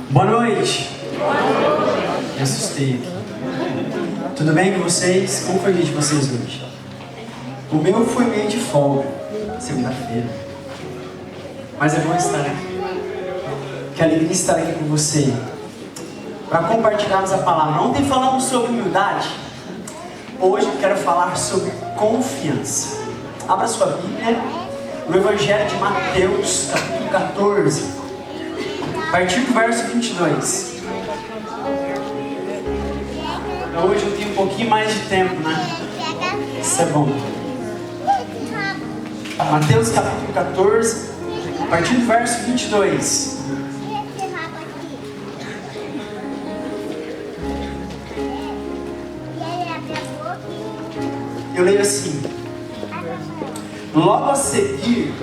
Boa noite. Me assustei aqui. Tudo bem com vocês? Como foi o dia de vocês hoje? O meu foi meio de folga, segunda-feira. Mas é bom estar aqui. Que alegria estar aqui com você. Para compartilharmos a palavra. Ontem falamos sobre humildade. Hoje eu quero falar sobre confiança. Abra sua Bíblia no Evangelho de Mateus, capítulo 14. A partir do verso 22. Hoje eu tenho um pouquinho mais de tempo, né? Isso é bom. Mateus capítulo 14, a partir do verso 22. Eu leio assim: logo a seguir,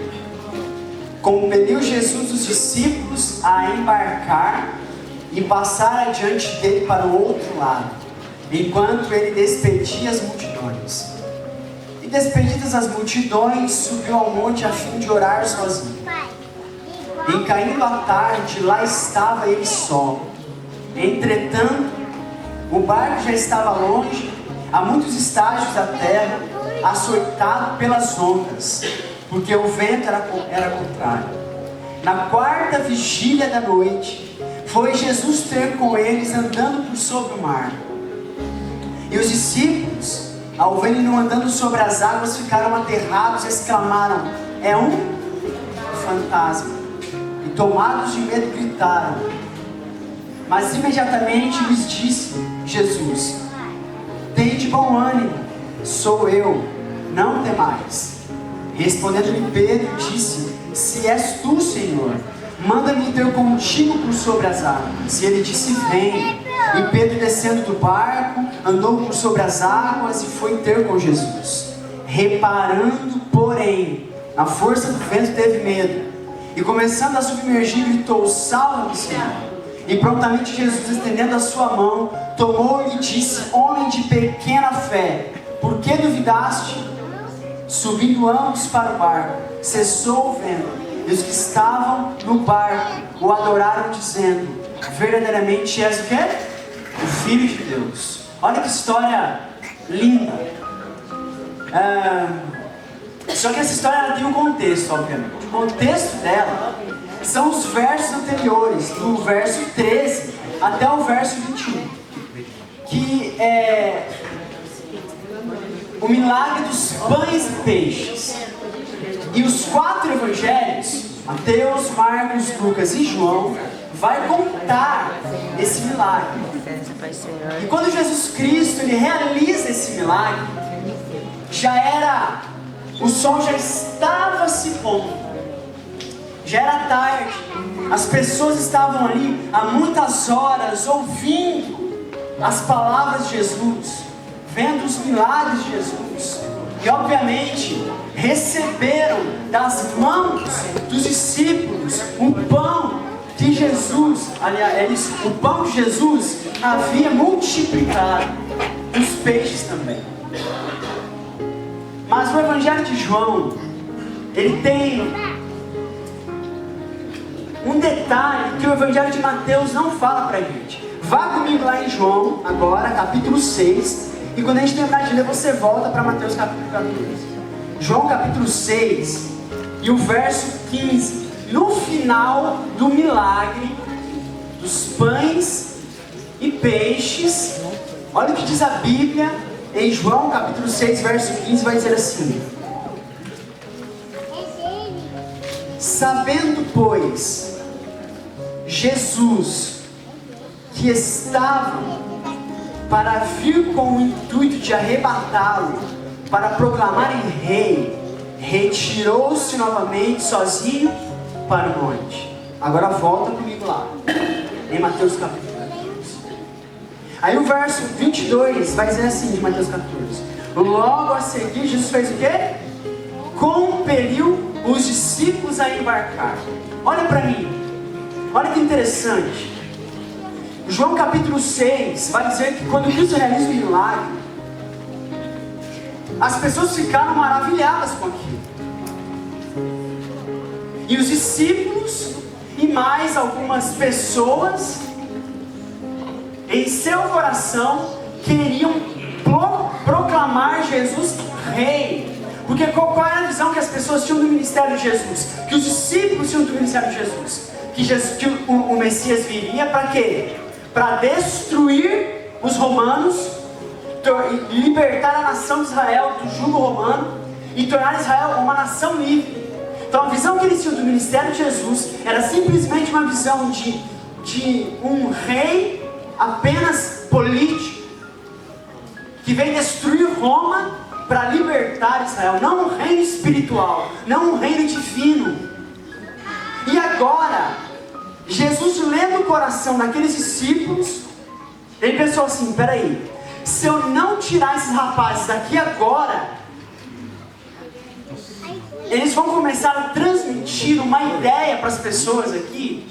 compeliu Jesus os discípulos a embarcar e passar adiante dele para o outro lado, enquanto ele despedia as multidões. E despedidas as multidões, subiu ao monte a fim de orar sozinho. E caindo a tarde, lá estava ele só. Entretanto, o barco já estava longe, a muitos estágios da terra, açoitado pelas ondas, porque o vento era contrário. Na quarta vigília da noite, foi Jesus ter com eles andando por sobre o mar. E os discípulos, ao verem-no andando sobre as águas, ficaram aterrados e exclamaram: é um fantasma. E tomados de medo gritaram. Mas imediatamente lhes disse Jesus: tende bom ânimo, sou eu, não temais. Respondendo-lhe Pedro, disse: se és tu, Senhor, manda-me ter contigo por sobre as águas. E ele disse: vem. E Pedro, descendo do barco, andou por sobre as águas e foi ter com Jesus. Reparando, porém, na força do vento, teve medo. E começando a submergir, gritou: salve-me, Senhor. E prontamente Jesus, estendendo a sua mão, tomou-lhe e disse: homem de pequena fé, por que duvidaste? Subindo ambos para o barco, cessou o vento, e os que estavam no barco o adoraram, dizendo: verdadeiramente és o quê? O Filho de Deus. Olha que história linda. Só que essa história ela tem um contexto, obviamente. O contexto dela são os versos anteriores, do verso 13 até o verso 21, que é o milagre dos pães e peixes. E os 4 evangelhos, Mateus, Marcos, Lucas e João, vai contar esse milagre. E quando Jesus Cristo ele realiza esse milagre, o sol já estava se pondo, já era tarde, as pessoas estavam ali há muitas horas ouvindo as palavras de Jesus, vendo os milagres de Jesus, e obviamente receberam das mãos dos discípulos o pão de Jesus. Aliás, o pão de Jesus havia multiplicado, os peixes também. Mas o Evangelho de João, ele tem um detalhe que o Evangelho de Mateus não fala pra gente. Vá comigo lá em João, agora, capítulo 6. E quando a gente terminar de ler, você volta para Mateus capítulo 14. João capítulo 6 e o verso 15. No final do milagre dos pães e peixes, olha o que diz a Bíblia em João capítulo 6, verso 15, vai dizer assim: sabendo, pois, Jesus que estava para vir com o intuito de arrebatá-lo, para proclamar em rei, retirou-se novamente sozinho para o monte. Agora volta comigo lá, em Mateus capítulo 14. Aí o verso 22 vai dizer assim de Mateus 14: logo a seguir Jesus fez o quê? Compeliu os discípulos a embarcar. Olha para mim, olha que interessante. João capítulo 6 vai dizer que quando Cristo realiza o milagre, as pessoas ficaram maravilhadas com aquilo. E os discípulos e mais algumas pessoas em seu coração queriam proclamar Jesus rei. Porque qual era a visão que as pessoas tinham do ministério de Jesus? Que os discípulos tinham do ministério de Jesus? Que o Messias viria para quê? Para destruir os romanos, libertar a nação de Israel do jugo romano e tornar Israel uma nação livre. Então a visão que eles tinham do ministério de Jesus era simplesmente uma visão de um rei apenas político, que vem destruir Roma para libertar Israel, não um reino espiritual, não um reino divino. E agora, Jesus, lendo o coração daqueles discípulos, ele pensou assim: peraí, se eu não tirar esses rapazes daqui agora, eles vão começar a transmitir uma ideia para as pessoas aqui,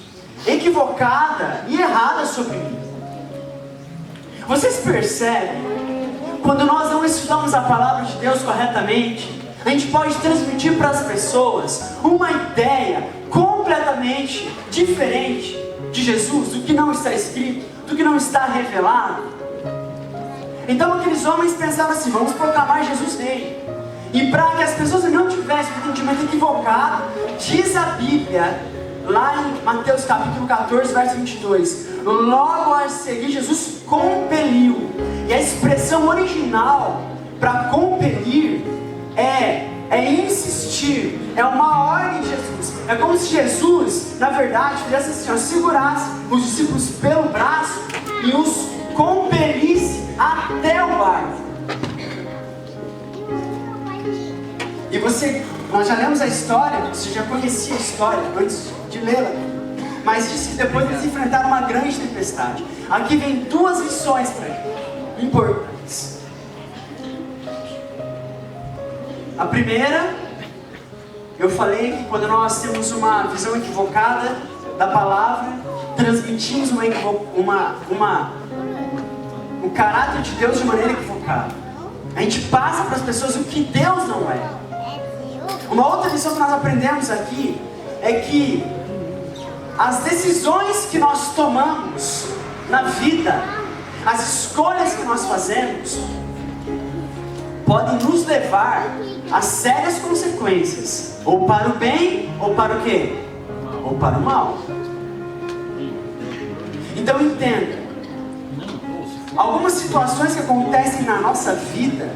equivocada e errada sobre mim. Vocês percebem? Quando nós não estudamos a palavra de Deus corretamente, a gente pode transmitir para as pessoas uma ideia completamente diferente de Jesus, do que não está escrito, do que não está revelado. Então aqueles homens pensavam assim: vamos proclamar Jesus rei. E para que as pessoas não tivessem um entendimento equivocado, diz a Bíblia, lá em Mateus capítulo 14, verso 22, logo a seguir Jesus compeliu. E a expressão original para compelir é insistir, é uma ordem de Jesus. É como se Jesus, na verdade, fizesse assim, ó, segurasse os discípulos pelo braço e os compelisse até o barco. E nós já lemos a história, você já conhecia a história antes de lê-la, mas disse que depois eles enfrentaram uma grande tempestade. Aqui vem duas lições para ele, importantes. A primeira, eu falei que quando nós temos uma visão equivocada da palavra, transmitimos o caráter de Deus de maneira equivocada. A gente passa para as pessoas o que Deus não é. Uma outra lição que nós aprendemos aqui é que as decisões que nós tomamos na vida, as escolhas que nós fazemos, podem nos levar a sérias consequências, ou para o bem, ou para o quê? Ou para o mal. Então entenda, algumas situações que acontecem na nossa vida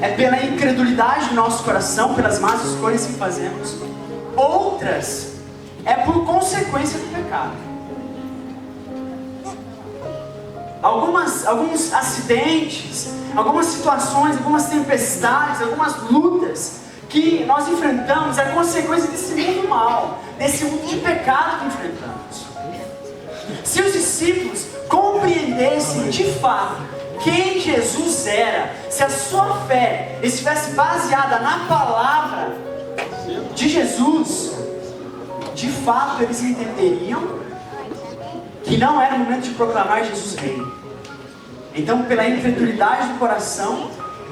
é pela incredulidade do nosso coração, pelas más escolhas que fazemos. Outras é por consequência do pecado. Alguns acidentes, algumas situações, algumas tempestades, algumas lutas que nós enfrentamos é consequência desse mundo mal, desse mundo de pecado que enfrentamos. Se os discípulos compreendessem de fato quem Jesus era, se a sua fé estivesse baseada na palavra de Jesus, de fato eles entenderiam que não era o momento de proclamar Jesus rei. Então, pela incredulidade do coração,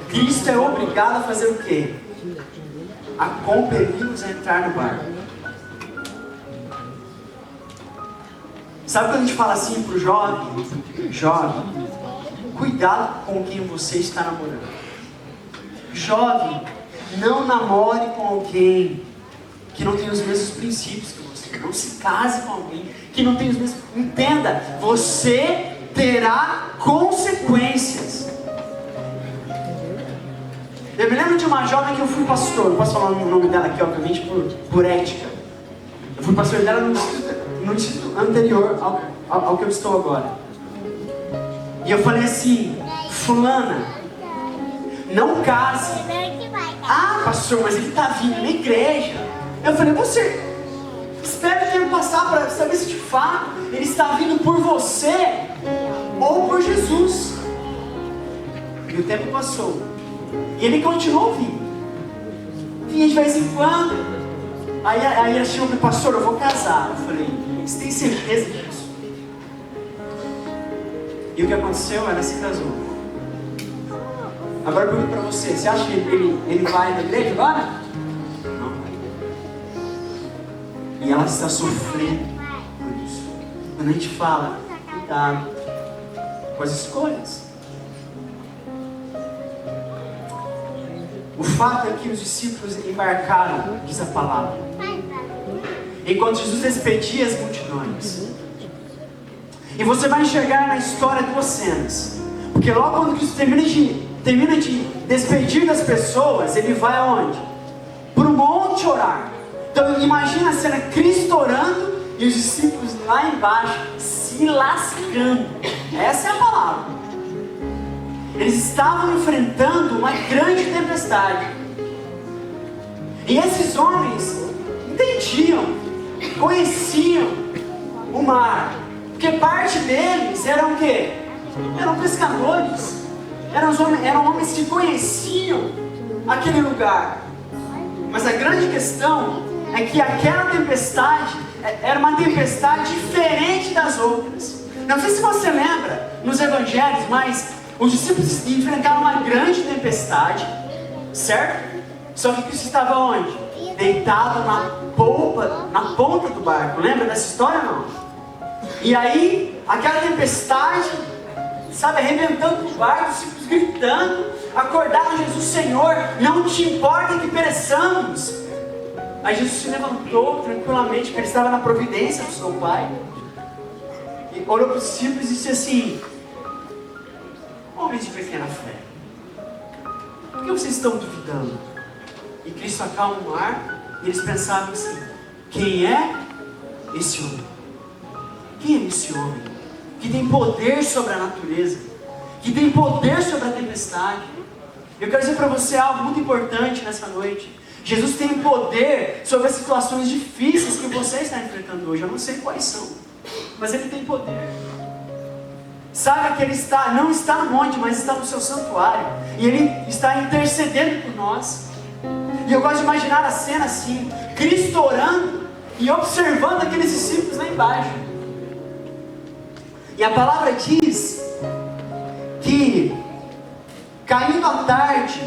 Cristo é obrigado a fazer o quê? A compeli-los a entrar no barco. Sabe quando a gente fala assim para o jovem? Jovem, cuidado com quem você está namorando. Jovem, não namore com alguém que não tem os mesmos princípios que você. Não se case com alguém que não tem os mesmos... Entenda, você terá consequências. Eu me lembro de uma jovem que eu fui pastor. Não posso falar o nome dela aqui, obviamente, por ética. Eu fui pastor dela no distrito anterior ao que eu estou agora. E eu falei assim: fulana, não case. Ah, pastor, mas ele está vindo na igreja. Eu falei: você espera o tempo passar para saber se de fato ele está vindo por você ou por Jesus. E o tempo passou e ele continuou vindo. Vinha de vez em quando. Aí ela chegou para o pastor: eu vou casar. Eu falei: você tem certeza disso? E o que aconteceu? Ela se casou. Agora eu pergunto para você: você acha que ele vai na igreja agora? Não vai. E ela está sofrendo por isso. Quando a gente fala, cuidado com as escolhas. O fato é que os discípulos embarcaram, diz a palavra, enquanto Jesus despedia as multidões. E você vai enxergar na história duas cenas. Porque logo quando Cristo termina de despedir das pessoas, ele vai aonde? Para o monte orar. Então imagina a cena, Cristo orando e os discípulos lá embaixo se lascando. Essa é a palavra. Eles estavam enfrentando uma grande tempestade. E esses homens entendiam, conheciam o mar. Porque parte deles eram o quê? Eram pescadores. Eram homens que conheciam aquele lugar. Mas a grande questão é que aquela tempestade era uma tempestade diferente das outras. Não sei se você lembra nos evangelhos, mas os discípulos enfrentaram uma grande tempestade, certo? Só que Cristo estava onde? Deitado na ponta do barco. Lembra dessa história ou não? E aí, aquela tempestade, sabe, arrebentando o barco, os discípulos gritando, acordaram Jesus: Senhor, não te importa que pereçamos. Aí Jesus se levantou tranquilamente, porque ele estava na providência do seu Pai, e olhou para os discípulos e disse assim: homens de pequena fé, por que vocês estão duvidando? E Cristo acalma o mar, e eles pensavam assim: quem é esse homem? Quem é esse homem que tem poder sobre a natureza, que tem poder sobre a tempestade? Eu quero dizer para você algo muito importante nessa noite. Jesus tem poder sobre as situações difíceis que você está enfrentando hoje. Eu não sei quais são, mas Ele tem poder. Saiba que Ele não está no monte, mas está no seu santuário, e Ele está intercedendo por nós. E eu gosto de imaginar a cena assim: Cristo orando e observando aqueles discípulos lá embaixo. E a palavra diz que, caindo a tarde,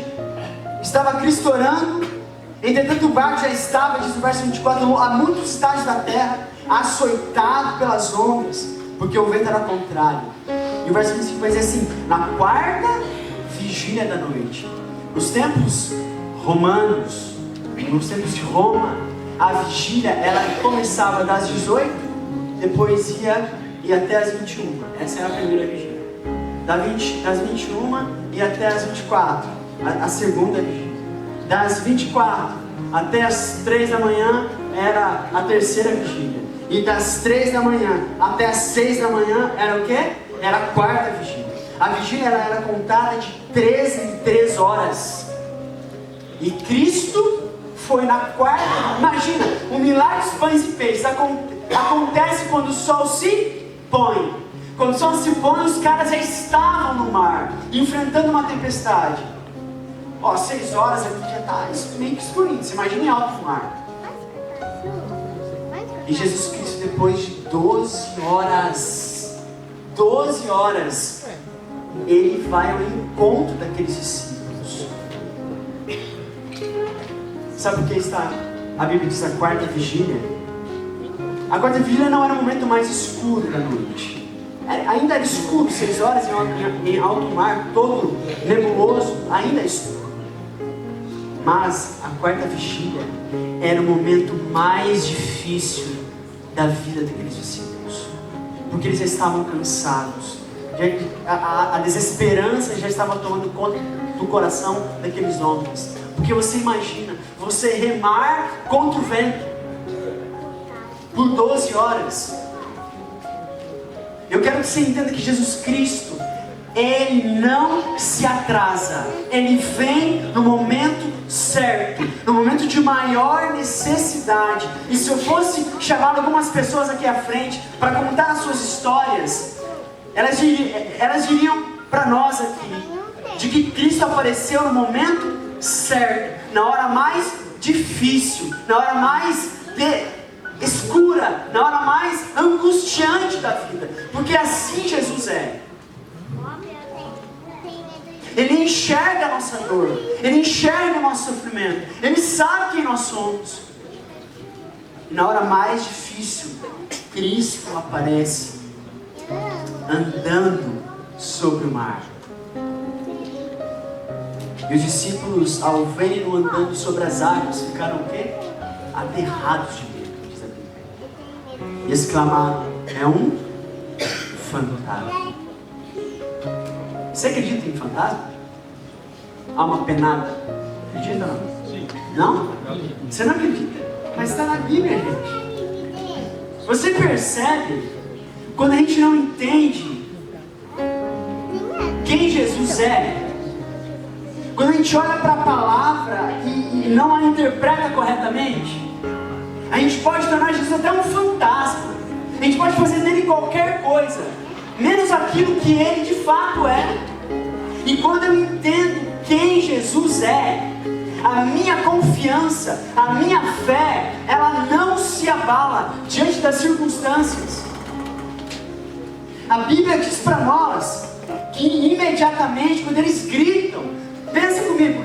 estava Cristo orando. Entretanto o barco já estava, diz no verso 24, a muitos estádios da terra, açoitado pelas ondas, porque o vento era contrário. E o verso 25 vai dizer assim: na quarta vigília da noite. Nos tempos romanos, nos tempos de Roma, a vigília ela começava das 18, depois ia até as 21. Essa era a primeira vigília. Das 21 e até as 24, a segunda vigília. Das 24 até as 3 da manhã era a terceira vigília. E das 3 da manhã até as 6 da manhã era o quê? Era a quarta vigília. A vigília ela era contada de 3 em 3 horas. E Cristo foi na quarta. Imagina, o milagre dos pães e peixes acontece quando o sol se põe. Quando o sol se põe, os caras já estavam no mar, enfrentando uma tempestade. 6 horas aqui já está meio que escurinho. Você imagina em alto mar. E Jesus Cristo, depois de 12 horas, Ele vai ao encontro daqueles discípulos. Sabe o que está? A Bíblia diz a quarta vigília. A quarta vigília não era o momento mais escuro da noite. Ainda era escuro, 6 horas em alto mar, todo nebuloso, ainda é escuro. Mas a quarta vigília era o momento mais difícil da vida daqueles discípulos, porque eles já estavam cansados, a desesperança já estava tomando conta do coração daqueles homens. Porque você imagina, você remar contra o vento por 12 horas. Eu quero que você entenda que Jesus Cristo, Ele não se atrasa. Ele vem no momento certo, no momento de maior necessidade. E se eu fosse chamar algumas pessoas aqui à frente para contar as suas histórias, elas diriam para nós aqui de que Cristo apareceu no momento certo, na hora mais difícil, na hora mais escura, na hora mais angustiante da vida. Porque assim Jesus é. Ele enxerga a nossa dor, Ele enxerga o nosso sofrimento, Ele sabe quem nós somos. E na hora mais difícil, Cristo aparece andando sobre o mar. E os discípulos, ao verem-no andando sobre as águas, ficaram o quê? Aterrados de medo, diz a Bíblia. E exclamaram: é um fantasma. Você acredita em fantasma? Alma penada? Acredita ou não? Sim. Não? Você não acredita? Mas está na Bíblia, gente. Você percebe quando a gente não entende quem Jesus é? Quando a gente olha para a palavra e não a interpreta corretamente, a gente pode tornar Jesus até um fantasma. A gente pode fazer dele qualquer coisa, menos aquilo que ele de fato é. E quando eu entendo quem Jesus é, a minha confiança, a minha fé, ela não se abala diante das circunstâncias. A Bíblia diz para nós que imediatamente, quando eles gritam, pensa comigo,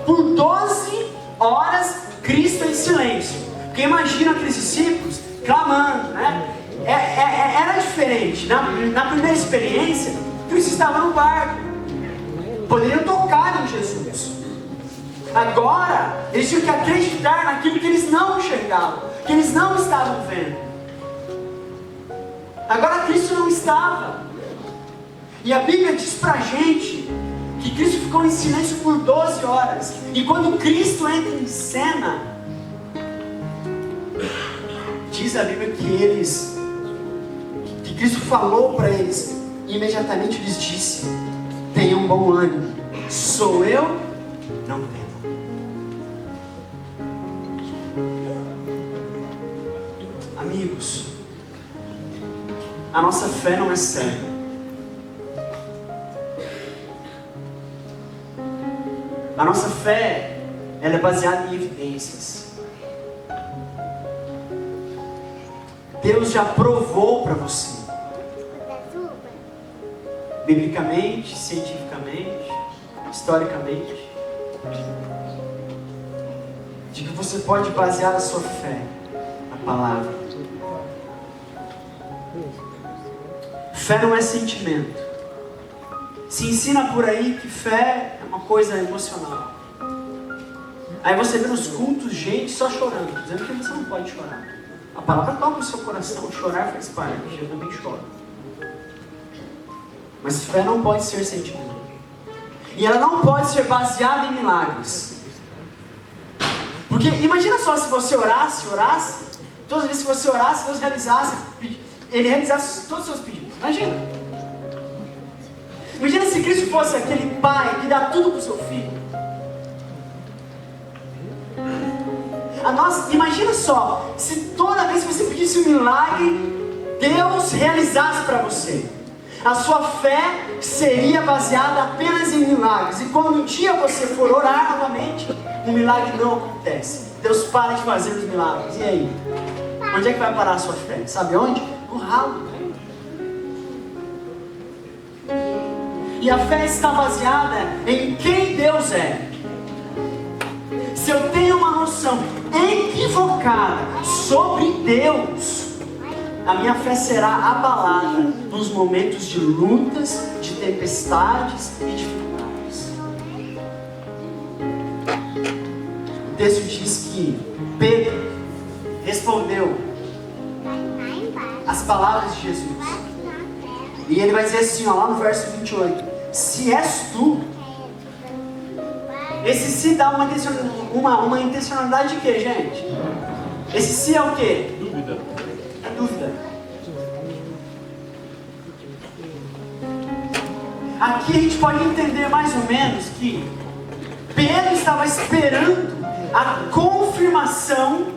por 12 horas Cristo em silêncio. Porque imagina aqueles discípulos clamando, né? Era diferente. Na primeira experiência, Cristo estava no barco, poderiam tocar em Jesus. Agora, eles tinham que acreditar naquilo que eles não enxergavam, que eles não estavam vendo. Agora Cristo não estava. E a Bíblia diz pra gente que Cristo ficou em silêncio por 12 horas. E quando Cristo entra em cena, diz a Bíblia que Cristo falou para eles, e imediatamente lhes disse: tenham bom ânimo, sou eu, não temam. Amigos, a nossa fé não é cega. A nossa fé, ela é baseada em evidências. Deus já provou para você, biblicamente, cientificamente, historicamente, de que você pode basear a sua fé na palavra. Fé não é sentimento. Se ensina por aí que fé é uma coisa emocional. Aí você vê nos cultos gente só chorando, dizendo que você não pode chorar. A palavra toca o seu coração, chorar faz parte, eu também choro. Mas fé não pode ser sentimento. E ela não pode ser baseada em milagres. Porque imagina só se você orasse, todas as vezes que você orasse, Deus Ele realizasse todos os seus pedidos. Imagina se Cristo fosse aquele pai que dá tudo para o seu filho. Imagina só, se toda vez que você pedisse um milagre, Deus realizasse para você. A sua fé seria baseada apenas em milagres. E quando um dia você for orar novamente, um milagre não acontece. Deus para de fazer os milagres. E aí? Onde é que vai parar a sua fé? Sabe onde? No ralo. E a fé está baseada em quem Deus é. Se eu tenho uma noção equivocada sobre Deus, a minha fé será abalada nos momentos de lutas, de tempestades e dificuldades. O texto diz que Pedro respondeu as palavras de Jesus. E ele vai dizer assim, lá no verso 28, se és tu. Esse se dá uma intencionalidade de quê, gente? Esse se é o quê? Dúvida. É dúvida. Aqui a gente pode entender mais ou menos que Pedro estava esperando a confirmação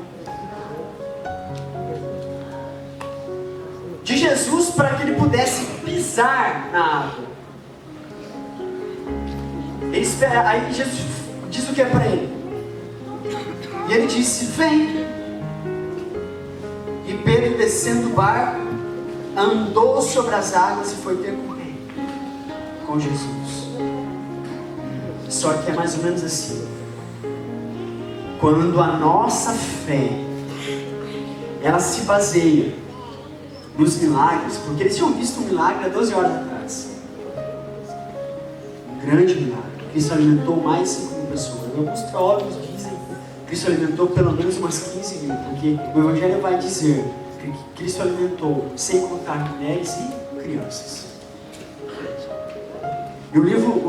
de Jesus para que ele pudesse pisar na água. Ele espera, aí Jesus diz o que é para ele? E ele disse, vem. E Pedro, descendo do barco, andou sobre as águas e foi ter com quem? Com Jesus. Só que é mais ou menos assim. Quando a nossa fé ela se baseia nos milagres, porque eles tinham visto um milagre há 12 horas atrás. Um grande milagre. Cristo alimentou mais de 5.000 pessoas. Alguns teólogos dizem que Cristo alimentou pelo menos umas 15.000, porque o Evangelho vai dizer que Cristo alimentou, sem contar mulheres e crianças. E o livro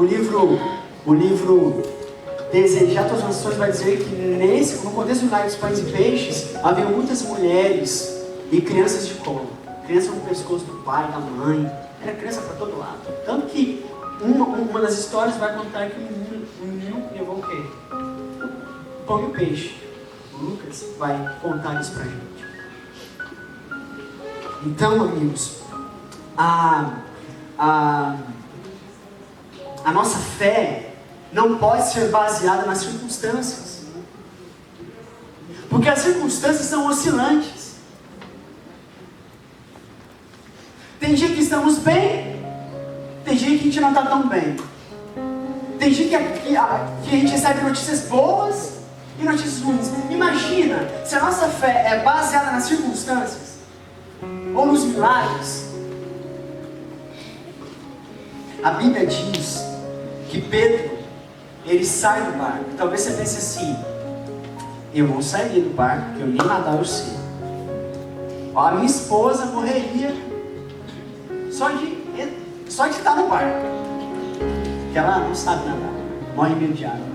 Desejar Todas as Nações vai dizer que no contexto do milagre dos pães e peixes, havia muitas mulheres e crianças de colo. Criança no pescoço do pai, da mãe. Era criança para todo lado. Tanto que uma das histórias vai contar que o menino levou o quê? O pão e o peixe. O Lucas vai contar isso pra gente. Então, amigos, a nossa fé não pode ser baseada nas circunstâncias. Porque as circunstâncias são oscilantes. Tem dia que estamos bem, tem dia que a gente não está tão bem. Tem dia que a gente recebe notícias boas e notícias ruins. Imagina se a nossa fé é baseada nas circunstâncias ou nos milagres. A Bíblia diz que Pedro, ele sai do barco. Talvez você pense assim: eu vou sair do barco, porque eu nem nadar eu sei. A minha esposa morreria só de estar no barco, porque ela não sabe nadar, morre meio de água.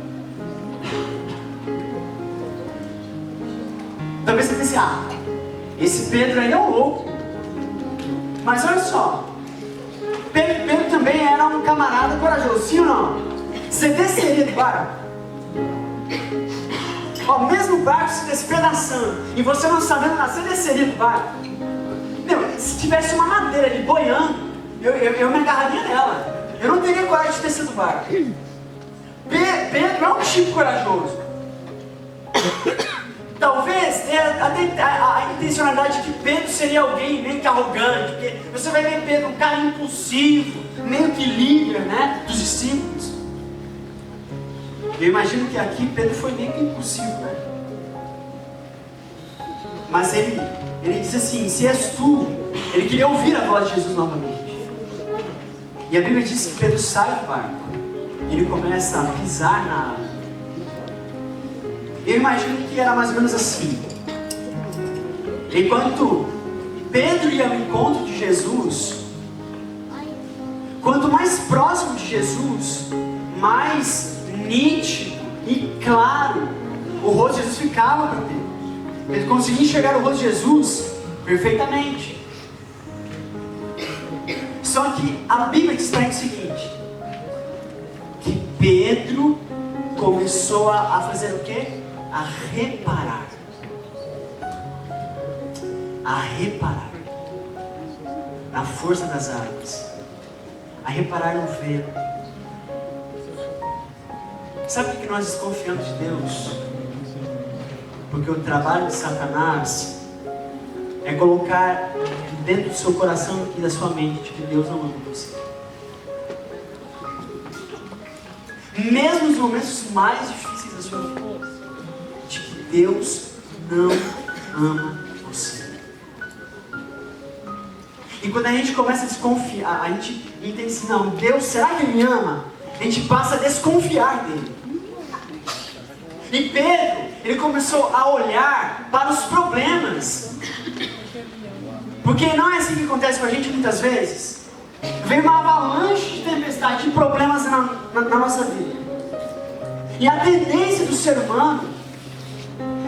Talvez você pense: esse Pedro aí é um louco. Mas olha só, Pedro também era um camarada corajoso, sim ou não? Você desceria do barco? Mesmo o barco se despedaçando e você não sabendo nada, você desceria do barco? Se tivesse uma madeira ali boiando, eu me agarraria nela. Eu não teria coragem de descer do barco. Pedro é um tipo corajoso. Talvez a intencionalidade de Pedro seria alguém meio que arrogante, porque você vai ver Pedro um cara impulsivo, meio que líder, né, dos discípulos. Eu imagino que aqui Pedro foi meio que impulsivo, né? Mas ele diz assim: se és tu. Ele queria ouvir a voz de Jesus novamente. E a Bíblia diz que Pedro sai do barco. Ele começa a pisar na água. Eu imagino que era mais ou menos assim. Enquanto Pedro ia ao encontro de Jesus, quanto mais próximo de Jesus, mais nítido e claro o rosto de Jesus ficava para Pedro. Ele conseguia enxergar o rosto de Jesus perfeitamente. Só que a Bíblia diz para a gente o seguinte: que Pedro começou a fazer o quê? A reparar. A reparar na força das águas. A reparar no vento. Sabe por que nós desconfiamos de Deus? Porque o trabalho de Satanás é colocar dentro do seu coração e da sua mente de que Deus não ama você. Mesmo nos momentos mais difíceis da sua vida, de que Deus não ama você. E quando a gente começa a desconfiar, a gente entende assim: não, Deus, será que Ele me ama? A gente passa a desconfiar dele. E Pedro, ele começou a olhar para os problemas. Porque não é assim que acontece com a gente muitas vezes. Vem uma avalanche de tempestade, de problemas na nossa vida. E a tendência do ser humano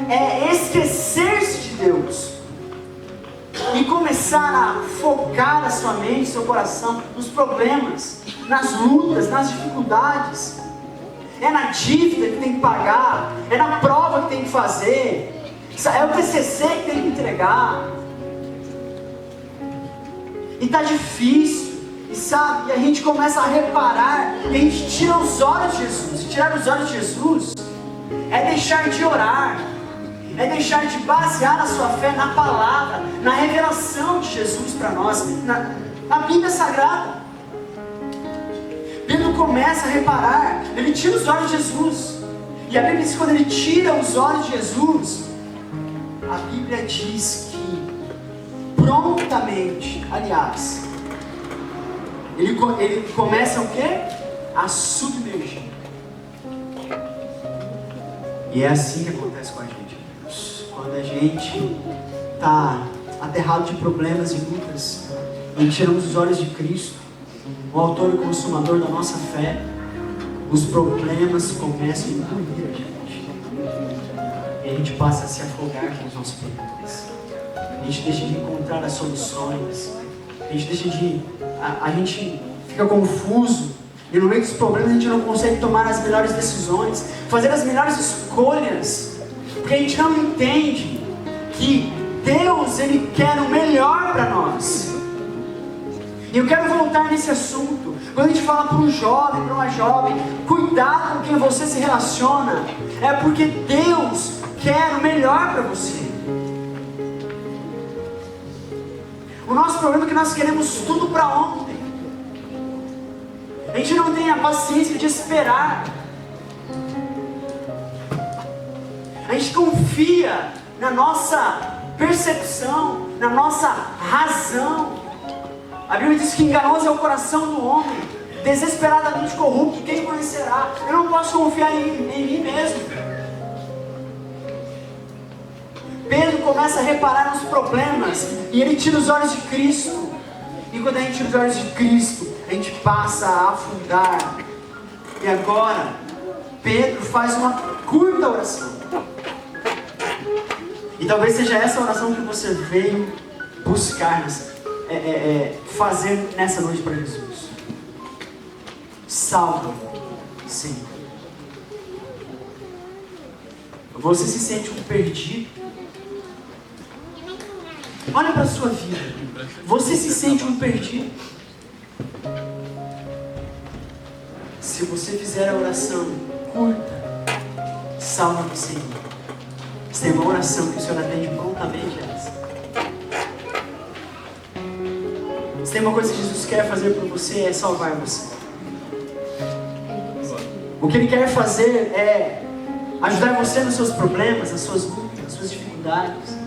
é esquecer-se de Deus. E começar a focar a sua mente, seu coração, nos problemas, nas lutas, nas dificuldades. É na dívida que tem que pagar, é na prova que tem que fazer, é o TCC que tem que entregar. E está difícil, e sabe, e a gente começa a reparar, e a gente tira os olhos de Jesus. E tirar os olhos de Jesus é deixar de orar, é deixar de basear a sua fé na palavra, na revelação de Jesus para nós, na Bíblia Sagrada. Pedro começa a reparar, ele tira os olhos de Jesus. E a Bíblia diz que quando ele tira os olhos de Jesus, a Bíblia diz que lentamente, aliás, ele começa o quê? A submergir. E é assim que acontece com a gente, Deus. Quando a gente está aterrado de problemas e lutas, e tiramos os olhos de Cristo, o autor e consumador da nossa fé, os problemas começam a engolir a gente. E a gente passa a se afogar com os nossos problemas. A gente deixa de encontrar as soluções. A gente deixa de... A gente fica confuso. E no meio dos problemas a gente não consegue tomar as melhores decisões, fazer as melhores escolhas. Porque a gente não entende que Deus, Ele quer o melhor para nós. E eu quero voltar nesse assunto. Quando a gente fala para um jovem, para uma jovem, cuidado com quem você se relaciona, é porque Deus quer o melhor para você. O nosso problema é que nós queremos tudo para ontem. A gente não tem a paciência de esperar. A gente confia na nossa percepção, na nossa razão. A Bíblia diz que enganoso é o coração do homem, desesperadamente corrupto, quem conhecerá? Eu não posso confiar em mim mesmo. Pedro começa a reparar nos problemas e ele tira os olhos de Cristo. E quando a gente tira os olhos de Cristo, a gente passa a afundar. E agora, Pedro faz uma curta oração. E talvez seja essa oração que você veio buscar, fazer nessa noite para Jesus. Salva-me, Senhor. Você se sente um perdido? Olha para a sua vida. Você se sente um perdido? Se você fizer a oração curta, salva-me, Senhor. Essa é uma oração que o Senhor atende prontamente a essa. Se tem uma coisa que Jesus quer fazer por você, é salvar você. O que Ele quer fazer é ajudar você nos seus problemas, nas suas lutas, nas suas dificuldades.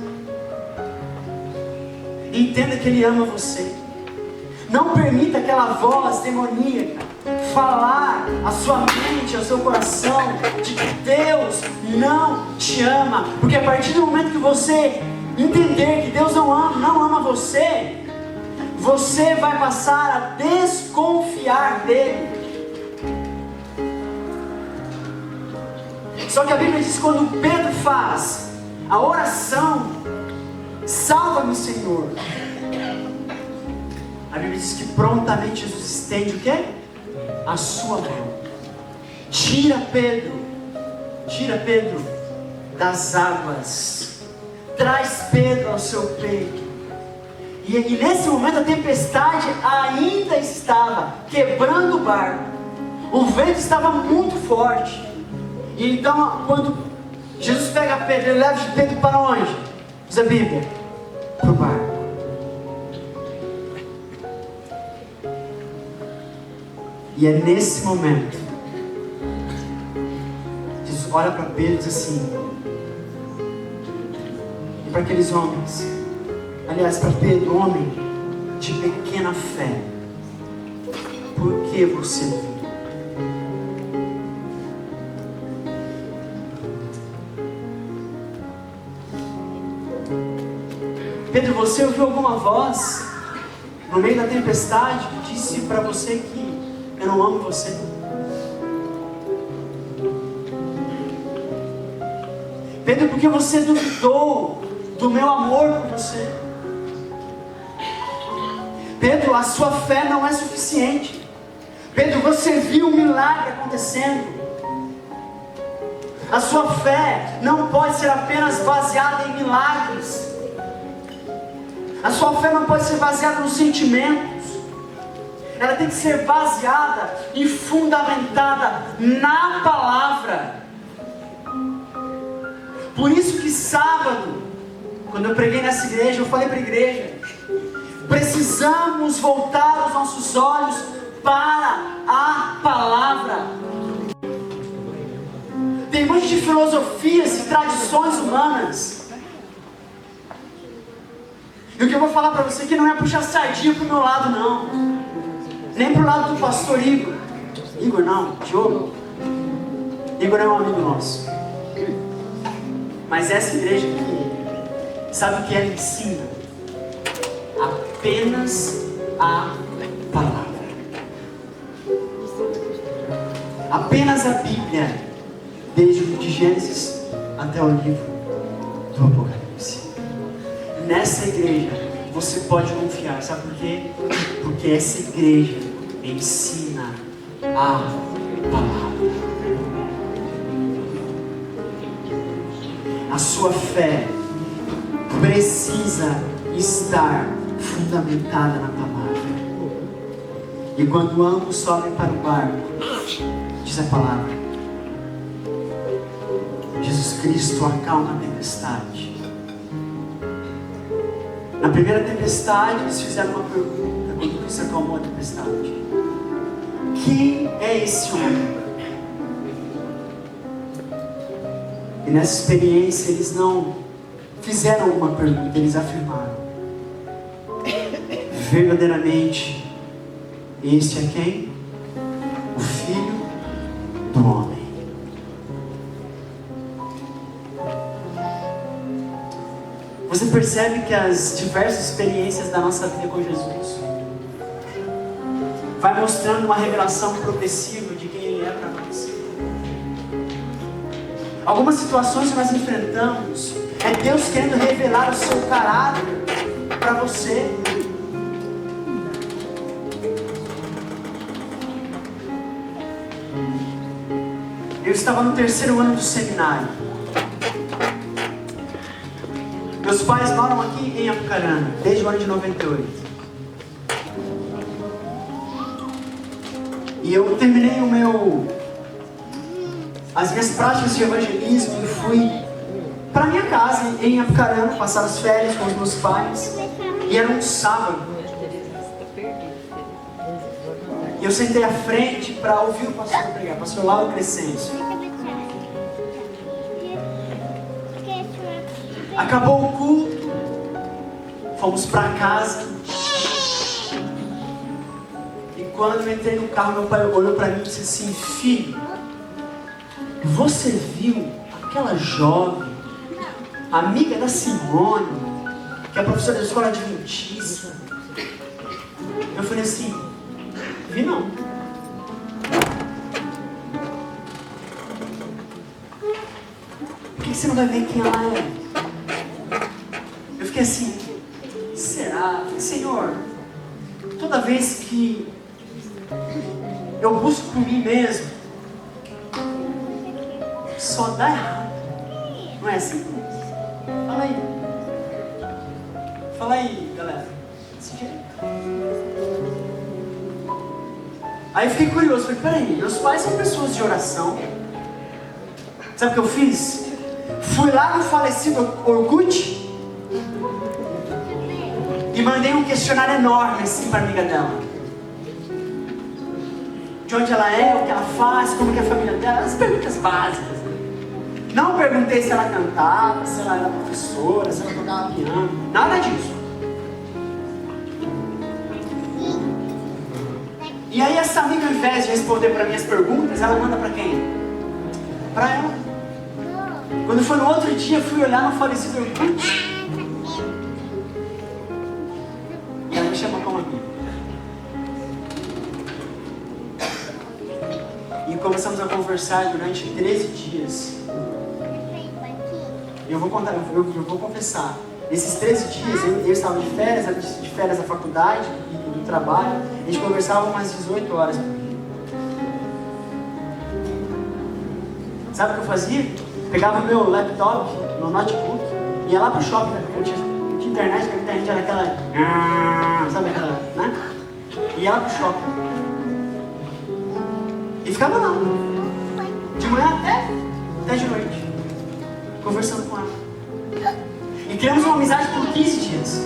Entenda que Ele ama você. Não permita aquela voz demoníaca falar a sua mente, ao seu coração, de que Deus não te ama. Porque a partir do momento que você entender que Deus não ama você, você vai passar a desconfiar dEle. Só que a Bíblia diz que quando Pedro faz a oração, salva-me, Senhor, a Bíblia diz que prontamente Jesus estende o quê? A sua mão. Tira Pedro das águas, traz Pedro ao seu peito. E nesse momento a tempestade ainda estava quebrando o barco. O vento estava muito forte. E então, quando Jesus pega Pedro, ele leva Pedro para onde? Diz a Bíblia, para o barco. E é nesse momento, Jesus olha para Pedro e diz assim, e para aqueles homens, aliás, para Pedro, homem de pequena fé, por que você viu? Pedro, você ouviu alguma voz no meio da tempestade que disse para você que eu não amo você? Pedro, por que você duvidou do meu amor por você? Pedro, a sua fé não é suficiente. Pedro, você viu um milagre acontecendo. A sua fé não pode ser apenas baseada em milagres. A sua fé não pode ser baseada nos sentimentos. Ela tem que ser baseada e fundamentada na palavra. Por isso que sábado, quando eu preguei nessa igreja, eu falei para a igreja, precisamos voltar os nossos olhos para a palavra. Tem um monte de filosofias e tradições humanas E o que eu vou falar para você aqui não é puxar sardinha pro meu lado, não. Nem pro lado do pastor Igor. Igor não, Diogo. Igor é um amigo nosso. Mas essa igreja aqui, sabe o que ela ensina? Apenas a palavra. Apenas a Bíblia, desde o de Gênesis até o livro do Apocalipse. Nessa igreja você pode confiar, sabe por quê? Porque essa igreja ensina a palavra. A sua fé precisa estar fundamentada na palavra. E quando ambos sobem para o barco, diz a palavra, Jesus Cristo acalma a tempestade. Na primeira tempestade, eles fizeram uma pergunta quando Cristo acalmou a tempestade: quem é esse homem? E nessa experiência eles não fizeram uma pergunta, eles afirmaram: verdadeiramente, este é quem? O Filho do Homem. Você percebe que as diversas experiências da nossa vida com Jesus vai mostrando uma revelação progressiva de quem Ele é para nós. Algumas situações que nós enfrentamos é Deus querendo revelar o seu caráter para você. Eu estava no 3º ano do seminário. Meus pais moram aqui em Apucarana desde o ano de 98. E eu terminei as minhas práticas de evangelismo e fui para minha casa em Apucarana, passar as férias com os meus pais. E era um sábado. E eu sentei à frente para ouvir o pastor pregar, pastor Lauro Crescêncio. Acabou o culto, fomos para casa. E quando eu entrei no carro, meu pai olhou para mim e disse assim: filho, você viu aquela jovem, amiga da Simone, que é professora da escola adventista? Eu falei assim: vi não. Por que você não vai ver quem ela é? Eu fiquei assim: será? Eu falei: Senhor, toda vez que eu busco por mim mesmo, só dá errado. Não é assim? Fala aí. Fala aí, galera. Desse jeito. Aí eu fiquei curioso. Falei: peraí, meus pais são pessoas de oração. Sabe o que eu fiz? Fui lá no falecido Orkut e mandei um questionário enorme assim para a amiga dela. De onde ela é, o que ela faz, como que é a família dela, as perguntas básicas. Não perguntei se ela cantava, se ela era professora, se ela tocava piano, nada disso. E aí essa amiga, ao invés de responder para minhas perguntas, ela manda para quem? Para ela. Quando foi no outro dia, fui olhar no falecido Orkut. E ela me chamou como amiga. E começamos a conversar durante 13 dias. E eu vou contar, eu vou confessar. Nesses 13 dias, eu estava de férias da faculdade e do trabalho. A gente conversava umas 18 horas por dia. Sabe o que eu fazia? Pegava o meu laptop, meu notebook, ia lá pro shopping, eu tinha internet, que a internet era aquela... Sabe aquela, né? Ia lá pro shopping. E ficava lá. De manhã até de noite. Conversando com ela. E criamos uma amizade por 15 dias.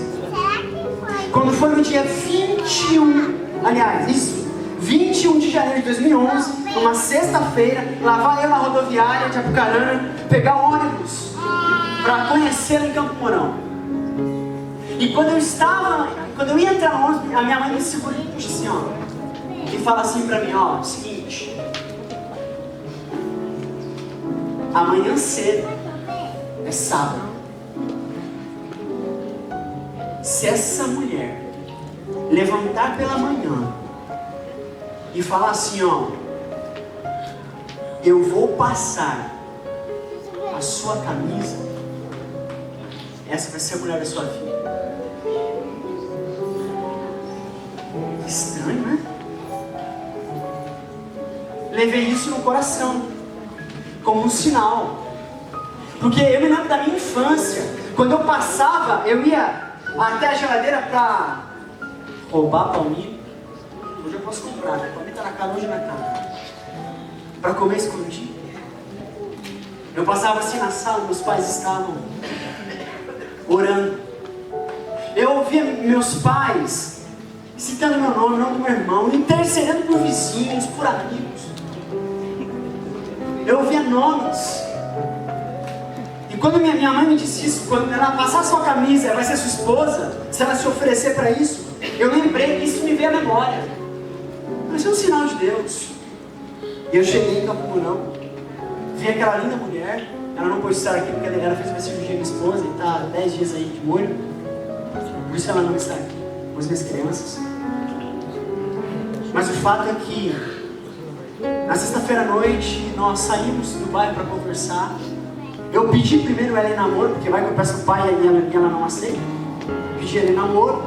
Quando foi no dia 21 de janeiro de 2011, numa sexta-feira, lá vai eu na rodoviária de Apucarana pegar ônibus para conhecê-la em Campo Mourão. E quando eu ia entrar no ônibus, a minha mãe me segura e puxa assim, ó. E fala assim pra mim, ó, seguinte. Amanhã cedo é sábado. Se essa mulher levantar pela manhã e falar assim, ó, eu vou passar a sua camisa, essa vai ser a mulher da sua vida. Estranho, né? Levei isso no coração, como um sinal. Porque eu me lembro da minha infância, quando eu passava, eu ia até a geladeira para roubar palmito. Hoje eu posso comprar, né? Palmito tá na casa, hoje na casa. Para comer escondido. Eu passava assim na sala, meus pais estavam orando. Eu ouvia meus pais citando meu nome, o nome do meu irmão, intercedendo por vizinhos, por amigos. Eu ouvia nomes. E quando minha mãe me disse isso, quando ela passar sua camisa, vai ser sua esposa, se ela se oferecer para isso, eu lembrei que isso me veio à memória. Mas é um sinal de Deus. E eu cheguei em Campo Mourão, vi aquela linda mulher, ela não pôde estar aqui porque ela fez uma cirurgia com a esposa e está 10 dias aí de molho. Por isso ela não está aqui, com as minhas crianças. Mas o fato é que na sexta-feira à noite nós saímos do bairro para conversar. Eu pedi primeiro ela em namoro, porque vai que eu peço o pai e ela não aceita. Pedi ela em namoro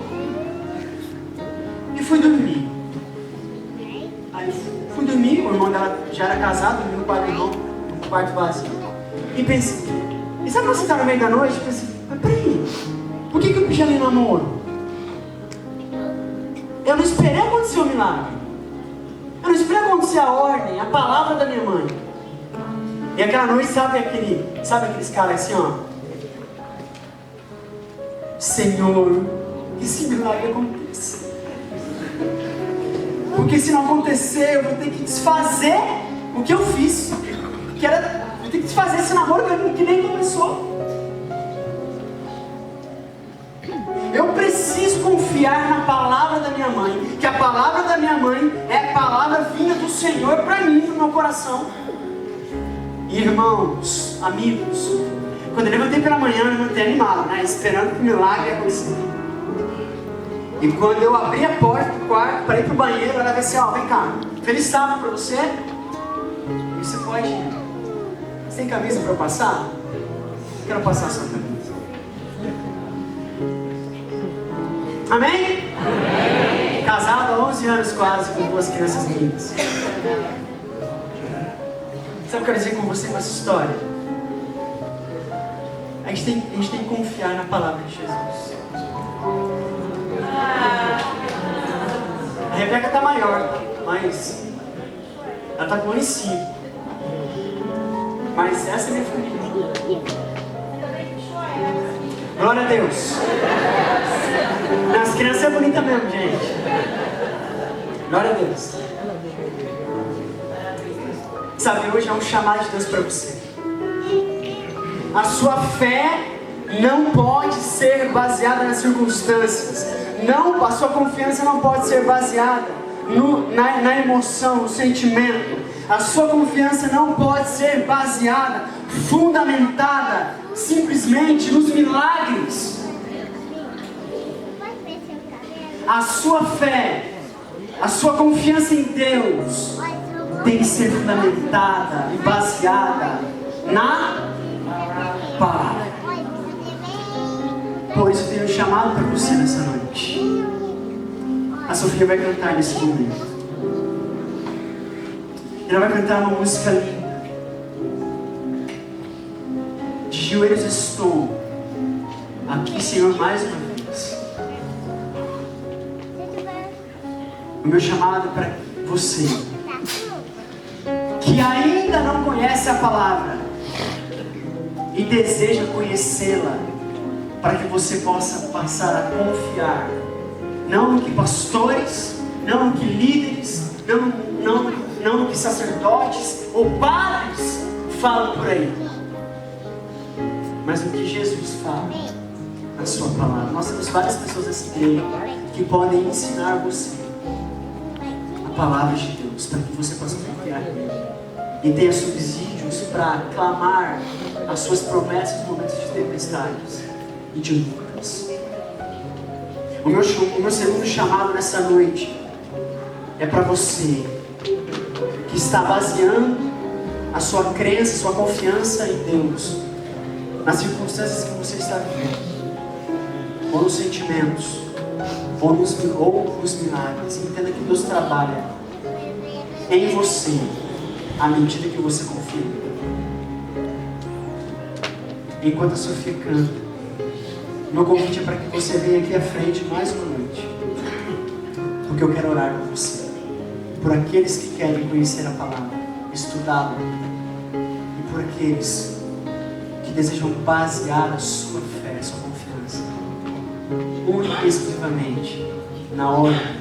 e fui dormir. Aí fui dormir, o irmão dela já era casado, dormi no quarto do irmão, no quarto vazio. E pensei, e sabe quando você está no meio da noite? Eu pensei, mas peraí, por que eu pedi ela em namoro? Eu não esperei acontecer o milagre. Eu não esperei acontecer a ordem, a palavra da minha mãe. E aquela noite, sabe aqueles caras assim, ó? Senhor, que esse milagre aconteça. Porque se não acontecer, eu vou ter que desfazer o que eu fiz. Vou ter que desfazer esse namoro que nem começou. Eu preciso confiar na palavra da minha mãe, que a palavra da minha mãe é a palavra vinda do Senhor para mim, no meu coração. Irmãos, amigos, quando eu levantei pela manhã, eu levantei animado, né? Esperando que o milagre acontecer. E quando eu abri a porta do quarto para ir para o banheiro, ela disse assim, ó, vem cá, feliz sábado para você. E você pode ir. Você tem camisa para eu passar? Eu quero passar a sua camisa. Amém? Amém. Casado há 11 anos quase, com 2 crianças lindas. Sabe o que eu quero dizer com você com essa história? A gente tem que confiar na palavra de Jesus. A Rebeca está maior, mas ela está com 1 ano e 5. Mas essa é minha filha. Glória a Deus. As crianças é bonita mesmo, gente. Glória a Deus. Sabe, hoje é um chamado de Deus para você. A sua fé não pode ser baseada nas circunstâncias. Não, a sua confiança não pode ser baseada na emoção, no sentimento. A sua confiança não pode ser baseada, fundamentada, simplesmente nos milagres. A sua fé, a sua confiança em Deus tem que ser fundamentada e baseada na palavra. Por isso eu tenho um chamado para você nessa noite. A Sofia vai cantar nesse momento. Ela vai cantar uma música linda. De joelhos estou aqui, Senhor, mais uma vez. O meu chamado para você, que ainda não conhece a palavra e deseja conhecê-la, para que você possa passar a confiar, não no que pastores, não no que líderes, não no que sacerdotes ou padres falam por aí, mas no que Jesus fala, na sua palavra. Nós temos várias pessoas nessa igreja que podem ensinar você a palavra de Deus, para que você possa confiar nele e tenha subsídios para clamar as suas promessas nos momentos de tempestades e de lutas. O meu segundo chamado nessa noite é para você que está baseando a sua crença, a sua confiança em Deus nas circunstâncias que você está vivendo, ou nos sentimentos, ou nos milagres. Entenda que Deus trabalha em você à medida que você confia. Enquanto a Sofia canta, meu convite é para que você venha aqui à frente mais uma noite, porque eu quero orar por você, por aqueles que querem conhecer a palavra, estudá-la, e por aqueles que desejam basear a sua fé, a sua confiança única e exclusivamente na ordem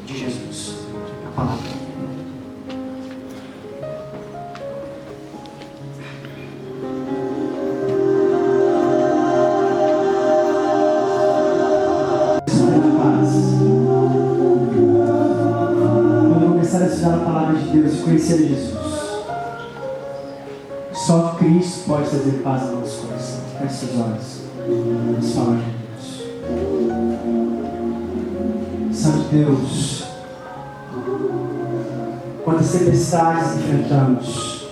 de Jesus, a palavra. A palavra de Deus e conhecer Jesus. Só Cristo pode trazer paz ao nosso coração. Feche seus olhos. Vamos falar de Deus. Santo Deus, quantas tempestades enfrentamos,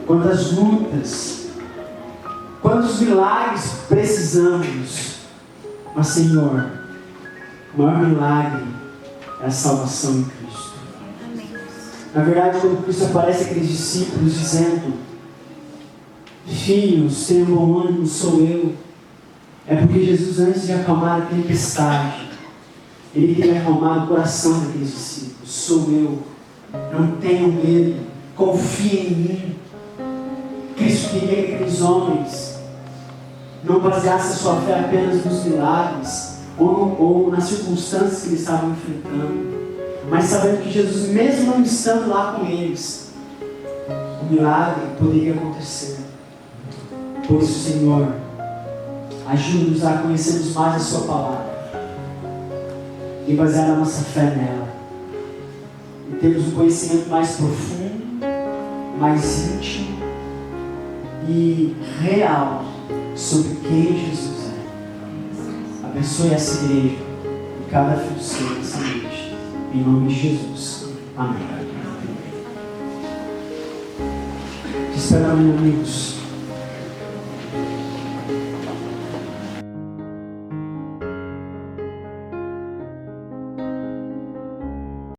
quantas lutas, quantos milagres precisamos, mas Senhor, o maior milagre é a salvação em Cristo. Na verdade, quando Cristo aparece aqueles discípulos dizendo: filhos, tenham bom ânimo, sou eu. É porque Jesus, antes de acalmar a tempestade, Ele queria acalmar o coração daqueles discípulos. Sou eu, não tenham medo, confiem em mim. Cristo queria que aqueles homens não baseassem a sua fé apenas nos milagres ou nas circunstâncias que eles estavam enfrentando, mas sabendo que Jesus, mesmo não estando lá com eles, o milagre poderia acontecer. Por isso, Senhor, ajuda-nos a conhecermos mais a Sua palavra e basear a nossa fé nela, e termos um conhecimento mais profundo, mais íntimo e real sobre quem Jesus é. Abençoe essa igreja e cada filho seu nessa noite. Em nome de Jesus. Amém. Te espero, amigos.